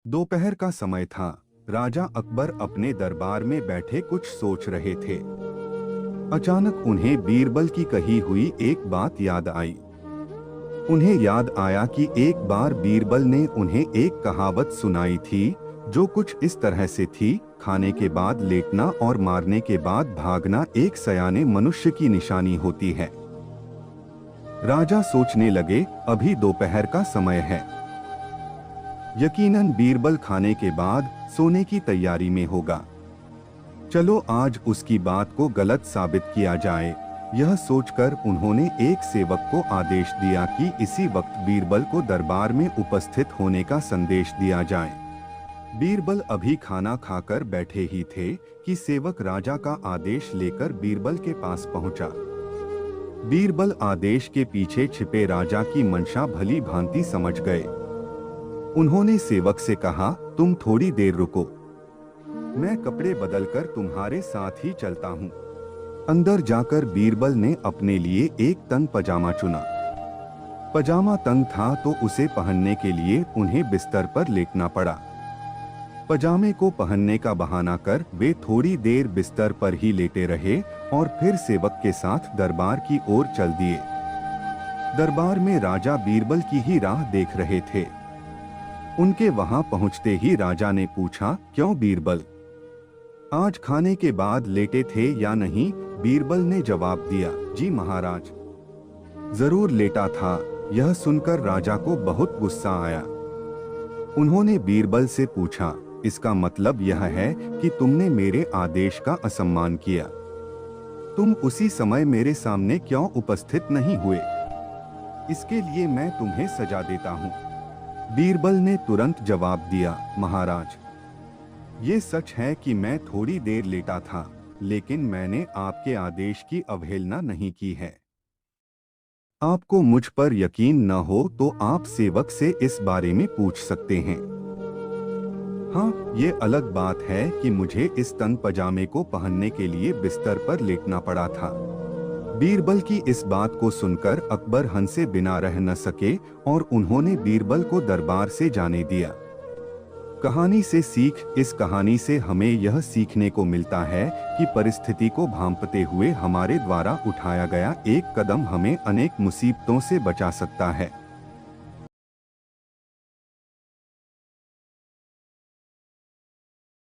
दोपहर का समय था। राजा अकबर अपने दरबार में बैठे कुछ सोच रहे थे। अचानक उन्हें बीरबल की कही हुई एक बात याद आई। उन्हें याद आया कि एक बार बीरबल ने उन्हें एक कहावत सुनाई थी, जो कुछ इस तरह से थी: खाने के बाद लेटना और मारने के बाद भागना एक सयाने मनुष्य की निशानी होती है। राजा सोचने लगे, अभी दोपहर का समय है। यकीनन बीरबल खाने के बाद सोने की तैयारी में होगा। चलो आज उसकी बात को गलत साबित किया जाए। यह सोचकर उन्होंने एक सेवक को आदेश दिया कि इसी वक्त बीरबल को दरबार में उपस्थित होने का संदेश दिया जाए। बीरबल अभी खाना खाकर बैठे ही थे कि सेवक राजा का आदेश लेकर बीरबल के पास पहुंचा। बीरबल आदेश के पीछे छिपे राजा की मंशा भली भांति समझ गए। उन्होंने सेवक से कहा, तुम थोड़ी देर रुको, मैं कपड़े बदलकर तुम्हारे साथ ही चलता हूँ। अंदर जाकर बीरबल ने अपने लिए एक तंग पजामा चुना। पजामा तंग था तो उसे पहनने के लिए उन्हें बिस्तर पर लेटना पड़ा। पजामे को पहनने का बहाना कर वे थोड़ी देर बिस्तर पर ही लेटे रहे और फिर सेवक के साथ दरबार की ओर चल दिए। दरबार में राजा बीरबल की ही राह देख रहे थे। उनके वहां पहुंचते ही राजा ने पूछा, क्यों बीरबल, आज खाने के बाद लेटे थे या नहीं? बीरबल ने जवाब दिया, जी महाराज, जरूर लेटा था। यह सुनकर राजा को बहुत गुस्सा आया। उन्होंने बीरबल से पूछा, इसका मतलब यह है कि तुमने मेरे आदेश का असम्मान किया। तुम उसी समय मेरे सामने क्यों उपस्थित नहीं हुए? इसके लिए मैं तुम्हें सजा देता हूँ। बीरबल ने तुरंत जवाब दिया, महाराज, ये सच है कि मैं थोड़ी देर लेटा था, लेकिन मैंने आपके आदेश की अवहेलना नहीं की है। आपको मुझ पर यकीन न हो तो आप सेवक से इस बारे में पूछ सकते हैं। हाँ, ये अलग बात है कि मुझे इस तंग पजामे को पहनने के लिए बिस्तर पर लेटना पड़ा था। बीरबल की इस बात को सुनकर अकबर हंसे बिना रह न सके और उन्होंने बीरबल को दरबार से जाने दिया। कहानी से सीख: इस कहानी से हमें यह सीखने को मिलता है कि परिस्थिति को भांपते हुए हमारे द्वारा उठाया गया एक कदम हमें अनेक मुसीबतों से बचा सकता है।